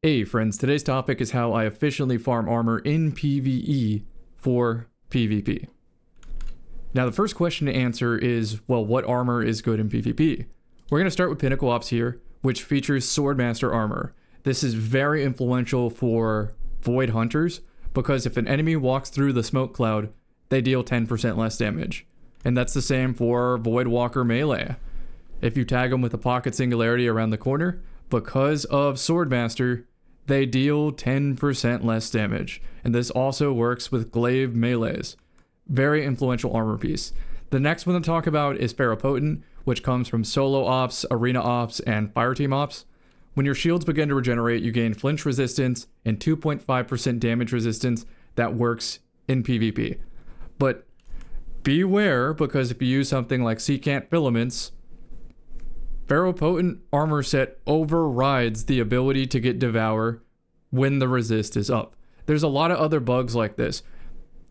Hey friends, today's topic is how I efficiently farm armor in PvE for PvP. Now the first question to answer is, well, what armor is good in PvP? We're going to start with Pinnacle Ops here, which features Swordmaster armor. This is very influential for Void Hunters, because if an enemy walks through the smoke cloud, they deal 10% less damage. And that's the same for Void Walker melee. If you tag them with a pocket singularity around the corner, because of Swordmaster, they deal 10% less damage. And this also works with glaive melees. Very influential armor piece. The next one to talk about is Ferropotent, which comes from solo ops, arena ops, and fireteam ops. When your shields begin to regenerate, you gain flinch resistance and 2.5% damage resistance that works in PvP. But beware, because if you use something like Secant Filaments, Ferropotent armor set overrides the ability to get Devour when the resist is up. There's a lot of other bugs like this.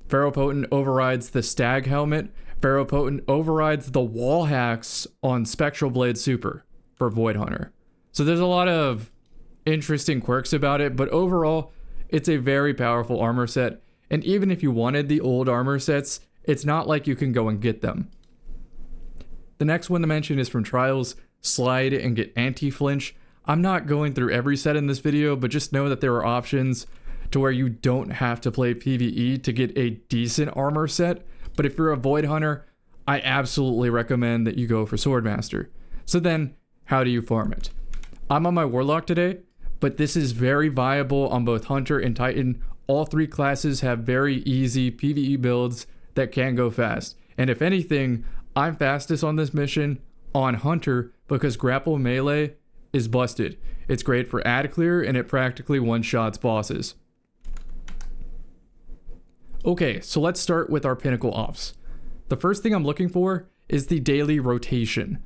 Ferropotent overrides the Stag Helmet. Ferropotent overrides the wall hacks on Spectral Blade Super for Void Hunter. So there's a lot of interesting quirks about it, but overall, it's a very powerful armor set. And even if you wanted the old armor sets, it's not like you can go and get them. The next one to mention is from Trials. Slide and get anti-flinch. I'm not going through every set in this video, but just know that there are options to where you don't have to play PvE to get a decent armor set. But if you're a Void Hunter, I absolutely recommend that you go for Swordmaster. So then, how do you farm it? I'm on my Warlock today, but this is very viable on both Hunter and Titan. All three classes have very easy PvE builds that can go fast. And if anything, I'm fastest on this mission on Hunter because grapple melee is busted. It's great for ad clear and it practically one-shots bosses. Okay, so let's start with our Pinnacle Ops. The first thing I'm looking for is the daily rotation.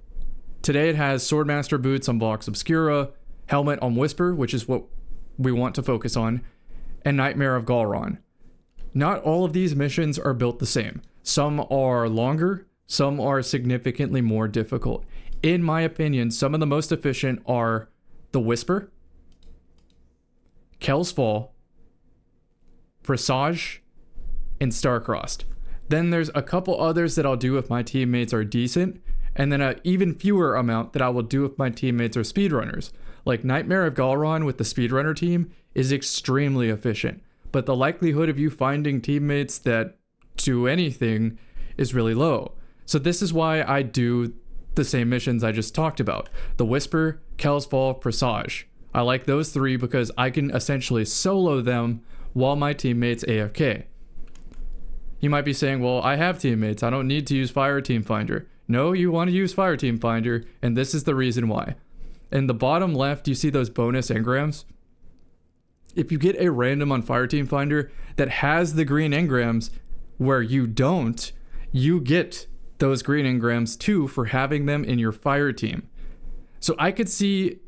Today it has Swordmaster boots on Vox Obscura, helmet on Whisper, which is what we want to focus on, and Nightmare of Galron. Not all of these missions are built the same. Some are longer, some are significantly more difficult. In my opinion, some of the most efficient are the Whisper, Kel's Fall, Presage, and Starcrossed. Then there's a couple others that I'll do if my teammates are decent, and then an even fewer amount that I will do if my teammates are speedrunners. Like Nightmare of Galron with the speedrunner team is extremely efficient, but the likelihood of you finding teammates that do anything is really low. So this is why I do the same missions I just talked about. The Whisper, Kel's Fall, Presage. I like those three because I can essentially solo them while my teammates AFK. You might be saying, well, I have teammates. I don't need to use Fireteam Finder. No, you want to use Fireteam Finder, and this is the reason why. In the bottom left, you see those bonus engrams. If you get a random on Fireteam Finder that has the green engrams where you don't, you get those green engrams too for having them in your fire team. So I could see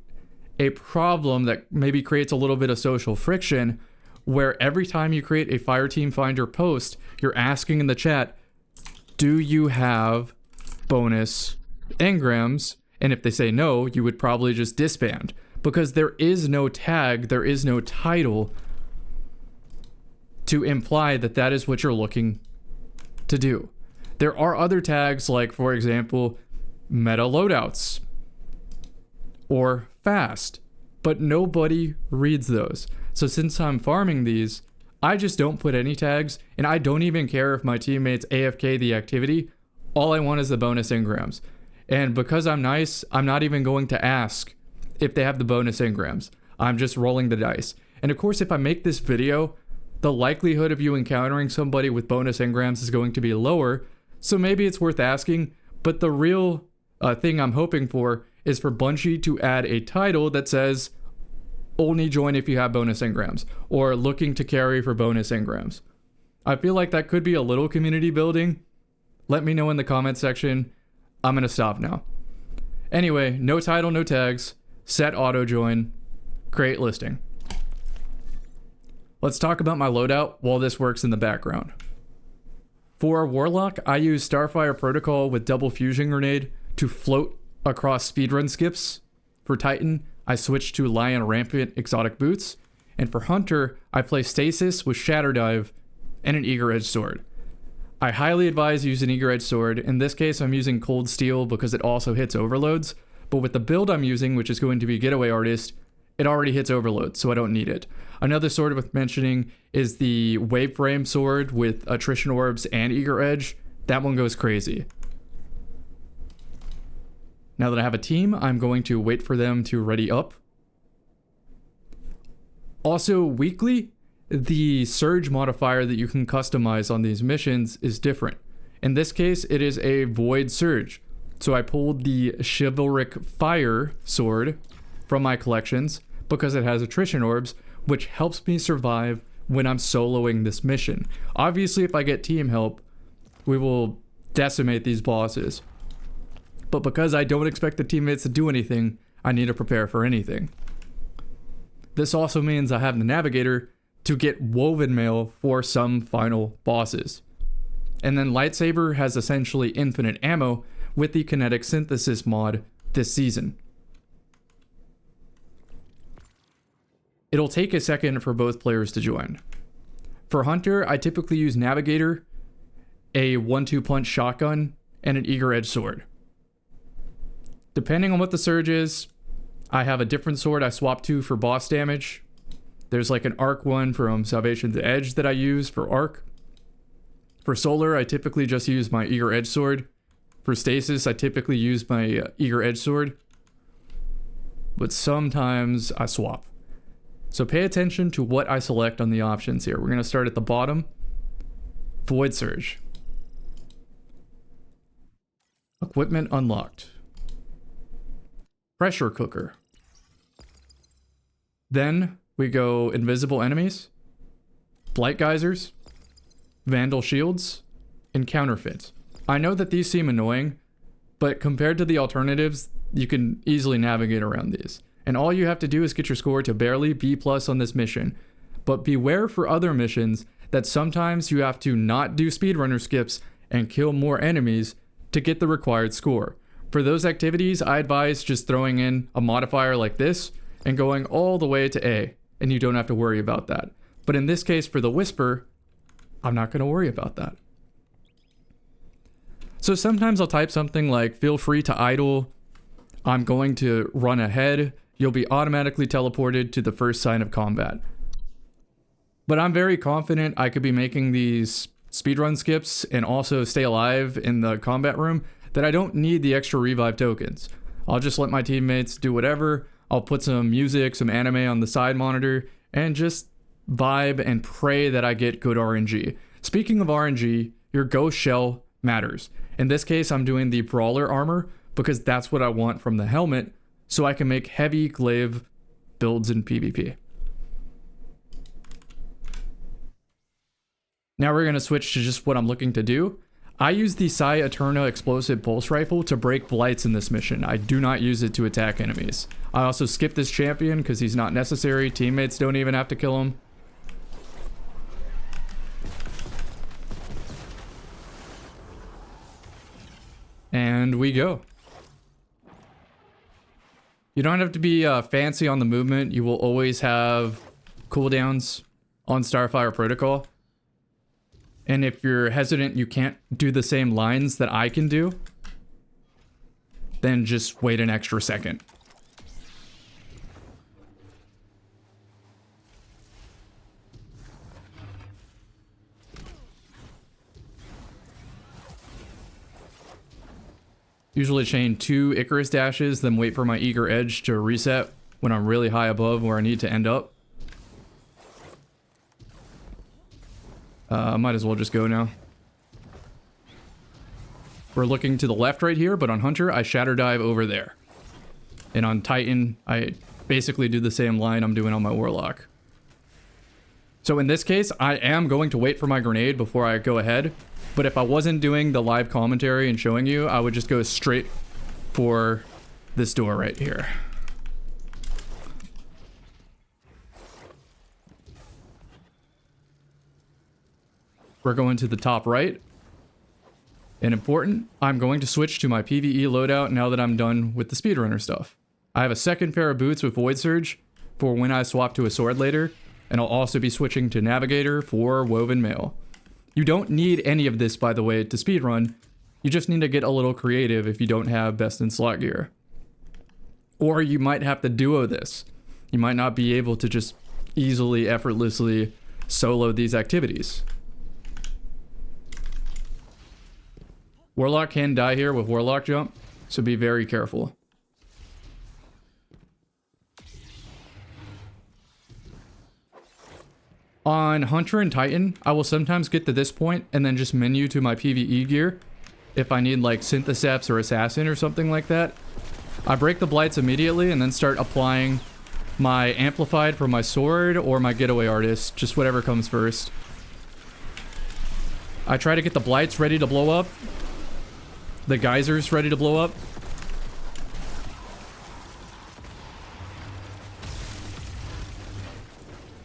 a problem that maybe creates a little bit of social friction where every time you create a fire team finder post, you're asking in the chat, do you have bonus engrams? And if they say no, you would probably just disband because there is no tag, there is no title to imply that that is what you're looking to do. There are other tags like, for example, meta loadouts or fast, but nobody reads those. So since I'm farming these, I just don't put any tags, and I don't even care if my teammates AFK the activity. All I want is the bonus engrams. And because I'm nice, I'm not even going to ask if they have the bonus engrams. I'm just rolling the dice. And of course, if I make this video, the likelihood of you encountering somebody with bonus engrams is going to be lower. So maybe it's worth asking, but the real thing I'm hoping for is for Bungie to add a title that says, only join if you have bonus engrams, or looking to carry for bonus engrams. I feel like that could be a little community building. Let me know in the comment section. I'm gonna stop now. Anyway, no title, no tags, set auto join, create listing. Let's talk about my loadout while this works in the background. For Warlock, I use Starfire Protocol with double fusion grenade to float across speedrun skips. For Titan, I switch to Lion Rampant Exotic Boots. And for Hunter, I play Stasis with Shatter Dive and an Eager Edge Sword. I highly advise using Eager Edge Sword. In this case, I'm using Cold Steel because it also hits overloads. But with the build I'm using, which is going to be Getaway Artist, it already hits overloads, so I don't need it. Another sword worth mentioning is the Waveframe sword with Attrition Orbs and Eager Edge. That one goes crazy. Now that I have a team, I'm going to wait for them to ready up. Also, weekly, the Surge modifier that you can customize on these missions is different. In this case, it is a Void Surge. So I pulled the Chivalric Fire sword from my collections because it has Attrition Orbs, which helps me survive when I'm soloing this mission. Obviously, if I get team help, we will decimate these bosses. But because I don't expect the teammates to do anything, I need to prepare for anything. This also means I have the Navigator to get Woven Mail for some final bosses. And then Lightsaber has essentially infinite ammo with the Kinetic Synthesis mod this season. It'll take a second for both players to join. For Hunter, I typically use Navigator, a 1-2 punch shotgun, and an Eager Edge sword. Depending on what the surge is, I have a different sword I swap to for boss damage. There's like an arc one from Salvation's Edge that I use for arc. For solar, I typically just use my Eager Edge sword. For stasis, I typically use my Eager Edge sword. But sometimes I swap. So pay attention to what I select on the options here. We're going to start at the bottom. Void Surge. Equipment unlocked. Pressure Cooker. Then we go Invisible Enemies, Blight Geysers, Vandal Shields, and Counterfeit. I know that these seem annoying, but compared to the alternatives, you can easily navigate around these. And all you have to do is get your score to barely B+ on this mission. But beware for other missions that sometimes you have to not do speedrunner skips and kill more enemies to get the required score. For those activities, I advise just throwing in a modifier like this and going all the way to A, and you don't have to worry about that. But in this case, for the Whisper, I'm not going to worry about that. So sometimes I'll type something like, feel free to idle, I'm going to run ahead, you'll be automatically teleported to the first sign of combat. But I'm very confident I could be making these speedrun skips and also stay alive in the combat room that I don't need the extra revive tokens. I'll just let my teammates do whatever, I'll put some music, some anime on the side monitor, and just vibe and pray that I get good RNG. Speaking of RNG, your Ghost Shell matters. In this case, I'm doing the Brawler armor because that's what I want from the helmet so I can make heavy glaive builds in PvP. Now we're going to switch to just what I'm looking to do. I use the Psi Eterna Explosive Pulse Rifle to break blights in this mission. I do not use it to attack enemies. I also skip this champion because he's not necessary. Teammates don't even have to kill him. And we go. You don't have to be fancy on the movement. You will always have cooldowns on Starfire Protocol. And if you're hesitant, you can't do the same lines that I can do, then just wait an extra second. Usually chain 2 Icarus dashes, then wait for my Eager Edge to reset when I'm really high above where I need to end up. Might as well just go now. We're looking to the left right here, but on Hunter, I Shatter Dive over there. And on Titan, I basically do the same line I'm doing on my Warlock. So in this case, I am going to wait for my grenade before I go ahead. But if I wasn't doing the live commentary and showing you, I would just go straight for this door right here. We're going to the top right. And important, I'm going to switch to my PvE loadout now that I'm done with the speedrunner stuff. I have a second pair of boots with Void Surge for when I swap to a sword later, and I'll also be switching to Navigator for Woven Mail. You don't need any of this, by the way, to speedrun. You just need to get a little creative if you don't have best in slot gear. Or you might have to duo this. You might not be able to just easily, effortlessly solo these activities. Warlock can die here with Warlock Jump, so be very careful. On Hunter and Titan, I will sometimes get to this point and then just menu to my PvE gear if I need like Syntheseps or Assassin or something like that. I break the Blights immediately and then start applying my Amplified for my sword or my Getaway Artist, just whatever comes first. I try to get the Blights ready to blow up, the Geysers ready to blow up.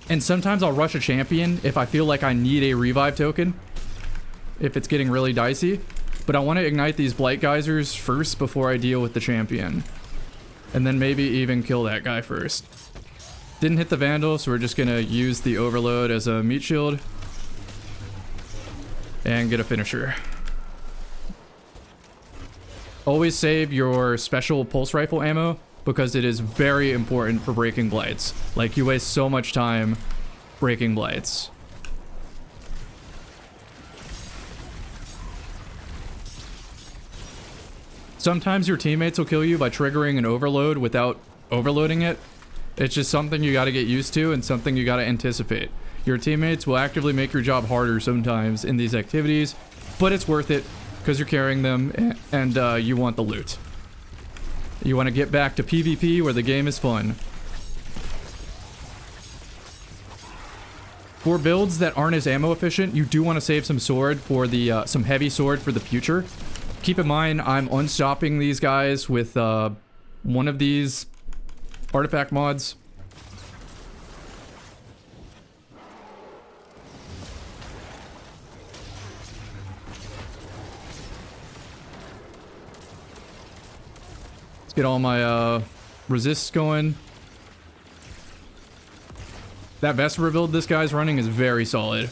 And sometimes I'll rush a champion if I feel like I need a revive token, if it's getting really dicey. But I want to ignite these Blight Geysers first before I deal with the champion. And then maybe even kill that guy first. Didn't hit the Vandal, so we're just going to use the Overload as a meat shield. And get a finisher. Always save your special pulse rifle ammo, because it is very important for breaking Blights. Like, you waste so much time breaking Blights. Sometimes your teammates will kill you by triggering an overload without overloading it. It's just something you gotta get used to and something you gotta anticipate. Your teammates will actively make your job harder sometimes in these activities, but it's worth it because you're carrying them and you want the loot. You want to get back to PvP where the game is fun. For builds that aren't as ammo efficient, you do want to save some sword for the some heavy sword for the future. Keep in mind, I'm unstopping these guys with one of these artifact mods. Let's get all my resists going. That Vesper build this guy's running is very solid.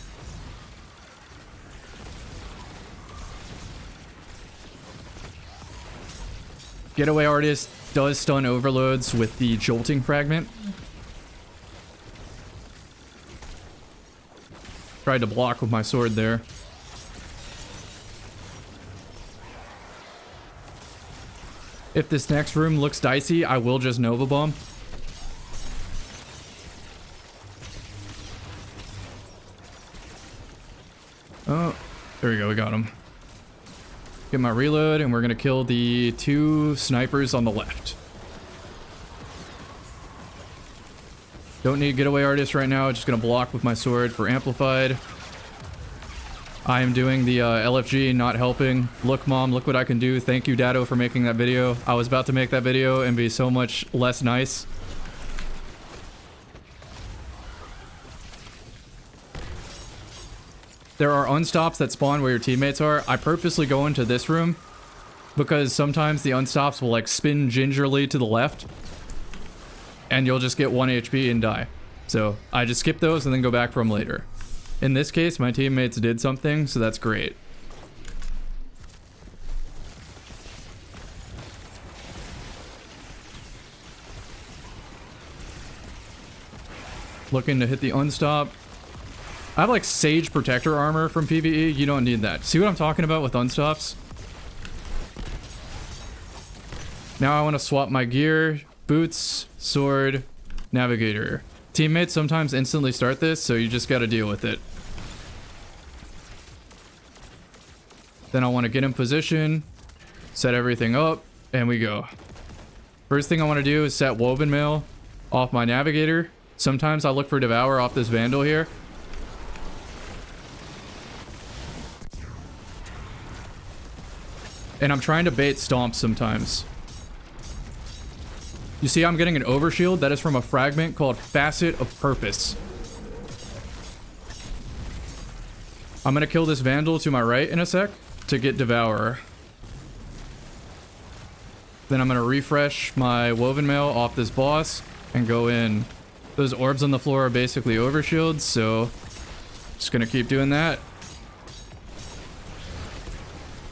Getaway Artist does stun overloads with the Jolting Fragment. Tried to block with my sword there. If this next room looks dicey, I will just Nova Bomb. Oh, there we go, we got him. Get my reload, and we're gonna kill the 2 snipers on the left. Don't need Getaway Artist right now, just gonna block with my sword for Amplified. I am doing the LFG, not helping. Look, Mom, look what I can do. Thank you, Dado, for making that video. I was about to make that video and be so much less nice. There are unstops that spawn where your teammates are. I purposely go into this room because sometimes the unstops will like spin gingerly to the left and you'll just get 1 HP and die. So I just skip those and then go back for them later. In this case, my teammates did something, so that's great. Looking to hit the unstop. I have like Sage Protector armor from PvE. You don't need that. See what I'm talking about with unstops? Now I want to swap my gear. Boots, sword, navigator. Teammates sometimes instantly start this, so you just got to deal with it. Then I want to get in position, set everything up, and we go. First thing I want to do is set Woven Mail off my navigator. Sometimes I look for Devour off this Vandal here. And I'm trying to bait stomps sometimes. You see I'm getting an overshield? That is from a fragment called Facet of Purpose. I'm gonna kill this Vandal to my right in a sec to get Devourer. Then I'm gonna refresh my Woven Mail off this boss and go in. Those orbs on the floor are basically overshields, so just gonna keep doing that.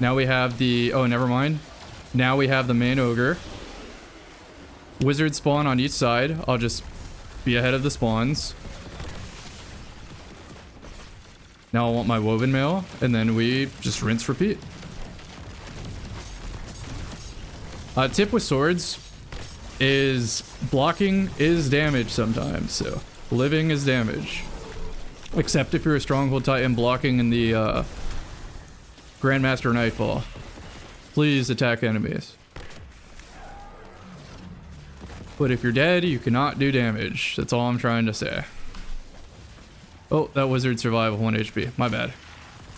Now we have the, oh, never mind. Now we have the main ogre. Wizard spawn on each side. I'll just be ahead of the spawns. Now I want my Woven Mail, and then we just rinse, repeat. Tip with swords is blocking is damage sometimes, so living is damage. Except if you're a Stronghold Titan blocking in the Grandmaster Nightfall. Please attack enemies. But if you're dead, you cannot do damage. That's all I'm trying to say. Oh, that wizard survived with 1 HP. My bad.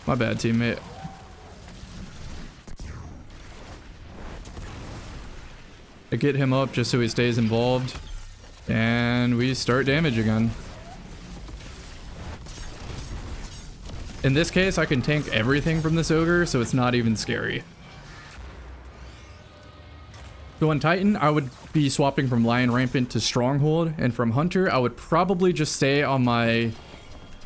My bad, teammate. I get him up just so he stays involved. And we start damage again. In this case, I can tank everything from this ogre, so it's not even scary. So on Titan, I would be swapping from Lion Rampant to Stronghold, and from Hunter, I would probably just stay on my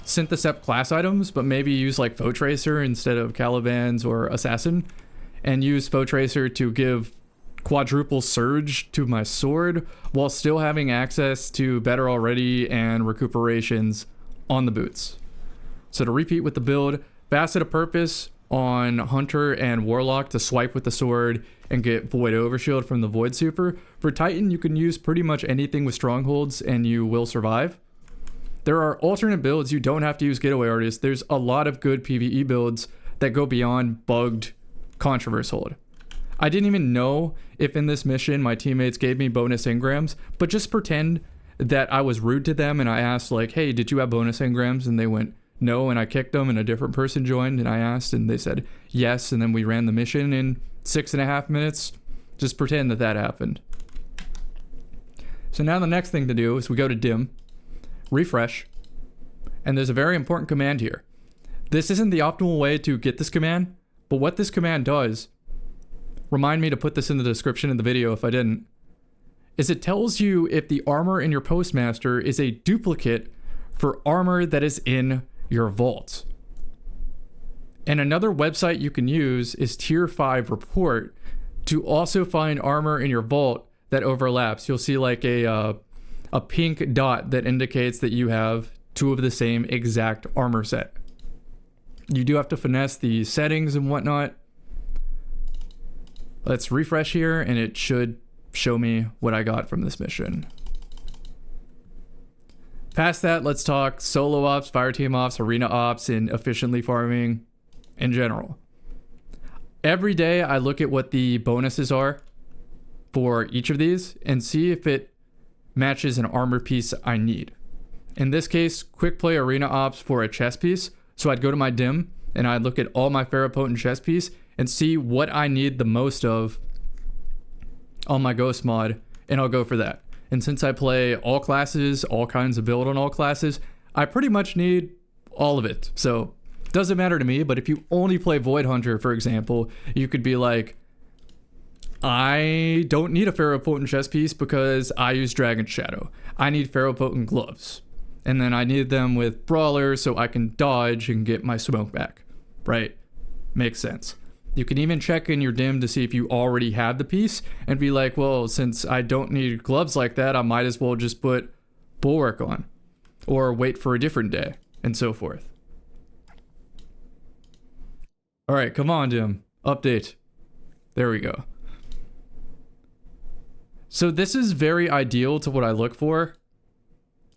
Synthecept class items, but maybe use like Foe Tracer instead of Caliban's or Assassin, and use Foe Tracer to give quadruple surge to my sword while still having access to Better Already and recuperations on the boots. So to repeat with the build, Facet of Purpose on Hunter and Warlock to swipe with the sword and get Void Overshield from the Void Super. For Titan, you can use pretty much anything with Strongholds and you will survive. There are alternate builds. You don't have to use Getaway Artist. There's a lot of good PvE builds that go beyond bugged Controverse Hold. I didn't even know if in this mission my teammates gave me bonus engrams, but just pretend that I was rude to them and I asked like, hey, did you have bonus engrams? And they went, no, and I kicked them and a different person joined and I asked and they said yes, and then we ran the mission in 6.5 minutes. Just pretend that that happened. So now the next thing to do is we go to dim, refresh, and there's a very important command here. This isn't the optimal way to get this command, but what this command does, remind me to put this in the description of the video if I didn't, is it tells you if the armor in your Postmaster is a duplicate for armor that is in your vault. And another website you can use is Tier 5 Report to also find armor in your vault that overlaps. You'll see like a pink dot that indicates that you have 2 of the same exact armor set. You do have to finesse the settings and whatnot. Let's refresh here and it should show me what I got from this mission. Past that, let's talk solo ops, fireteam ops, arena ops, and efficiently farming in general. Every day I look at what the bonuses are for each of these and see if it matches an armor piece I need. In this case, quick play arena ops for a chest piece. So I'd go to my dim and I'd look at all my Ferropotent chest piece and see what I need the most of on my ghost mod, and I'll go for that. And since I play all classes, all kinds of build on all classes, I pretty much need all of it. So it doesn't matter to me, but if you only play Void Hunter, for example, you could be like, I don't need a Ferropotent chest piece because I use Dragon Shadow. I need Ferropotent gloves. And then I need them with Brawler so I can dodge and get my smoke back. Right? Makes sense. You can even check in your dim to see if you already have the piece and be like, well, since I don't need gloves like that, I might as well just put Bulwark on or wait for a different day and so forth. All right, come on, dim. Update. There we go. So this is very ideal to what I look for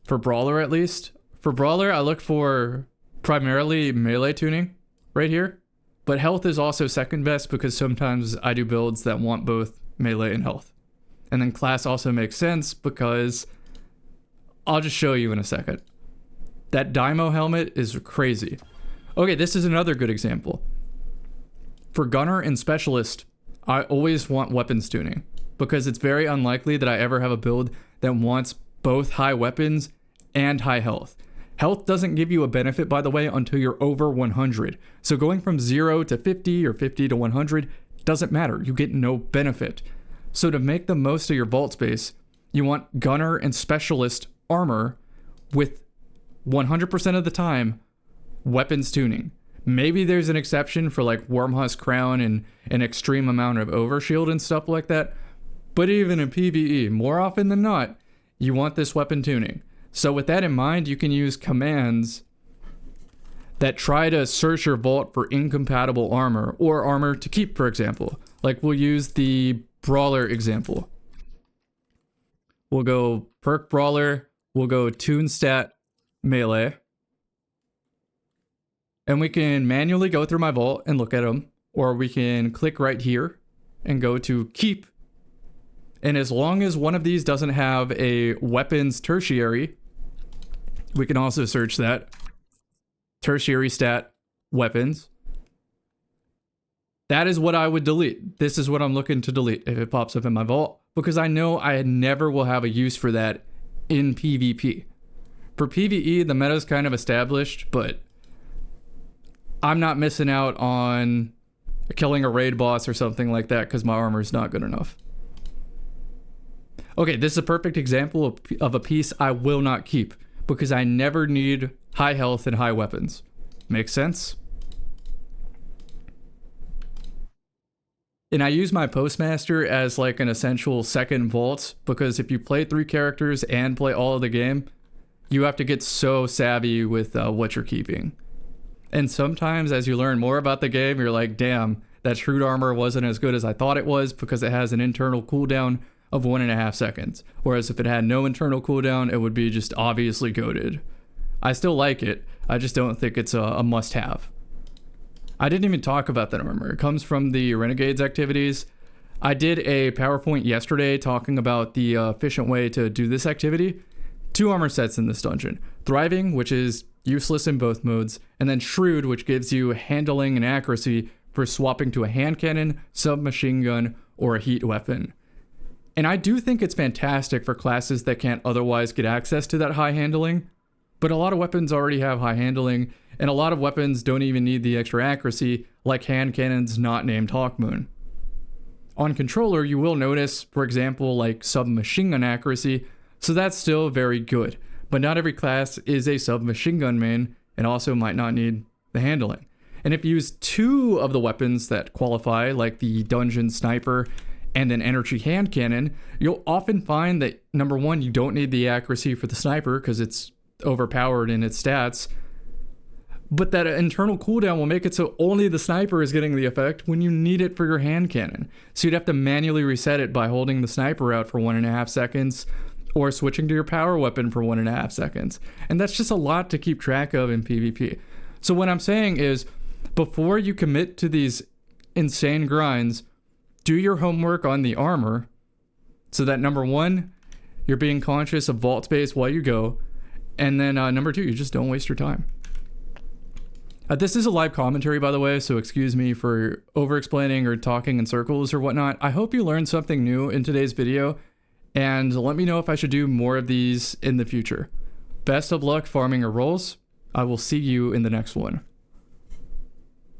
Brawler at least. For Brawler, I look for primarily melee tuning right here. But health is also second best because sometimes I do builds that want both melee and health. And then class also makes sense because I'll just show you in a second. That Daimo helmet is crazy. Okay, this is another good example. For Gunner and Specialist, I always want weapons tuning because it's very unlikely that I ever have a build that wants both high weapons and high health. Health doesn't give you a benefit, by the way, until you're over 100. So going from 0 to 50 or 50 to 100 doesn't matter. You get no benefit. So to make the most of your vault space, you want gunner and specialist armor with 100% of the time weapons tuning. Maybe there's an exception for like Wormhusk Crown and an extreme amount of overshield and stuff like that. But even in PvE, more often than not, you want this weapon tuning. So with that in mind, you can use commands that try to search your vault for incompatible armor or armor to keep, for example. Like we'll use the Brawler example. We'll go perk Brawler, we'll go tune stat melee. And we can manually go through my vault and look at them, or we can click right here and go to keep. And as long as one of these doesn't have a weapons tertiary, we can also search that. Tertiary stat weapons. That is what I would delete. This is what I'm looking to delete if it pops up in my vault, because I know I never will have a use for that in PvP. For PvE, the meta's kind of established, but I'm not missing out on killing a raid boss or something like that because my armor's not good enough. Okay, this is a perfect example of a piece I will not keep because I never need high health and high weapons. Makes sense? And I use my Postmaster as like an essential second vault because if you play 3 characters and play all of the game, you have to get so savvy with what you're keeping. And sometimes as you learn more about the game, you're like, damn, that Shrewd Armor wasn't as good as I thought it was because it has an internal cooldown of 1.5 seconds. Whereas if it had no internal cooldown, it would be just obviously goated. I still like it. I just don't think it's a must-have. I didn't even talk about that armor. It comes from the Renegades activities. I did a PowerPoint yesterday talking about the efficient way to do this activity. 2 armor sets in this dungeon. Thriving, which is useless in both modes, and then Shrewd, which gives you handling and accuracy for swapping to a hand cannon, submachine gun, or a heat weapon. And I do think it's fantastic for classes that can't otherwise get access to that high handling, but a lot of weapons already have high handling, and a lot of weapons don't even need the extra accuracy, like hand cannons not named Hawkmoon. On controller, you will notice, for example, like submachine gun accuracy, so that's still very good. But not every class is a submachine gun main and also might not need the handling. And if you use 2 of the weapons that qualify, like the dungeon sniper and an energy hand cannon, you'll often find that number 1, you don't need the accuracy for the sniper because it's overpowered in its stats. But that internal cooldown will make it so only the sniper is getting the effect when you need it for your hand cannon. So you'd have to manually reset it by holding the sniper out for 1.5 seconds or switching to your power weapon for 1.5 seconds. And that's just a lot to keep track of in PvP. So what I'm saying is, before you commit to these insane grinds, do your homework on the armor so that number 1, you're being conscious of vault space while you go. And then number 2, you just don't waste your time. This is a live commentary, by the way, so excuse me for over-explaining or talking in circles or whatnot. I hope you learned something new in today's video, and let me know if I should do more of these in the future. Best of luck farming your rolls. I will see you in the next one.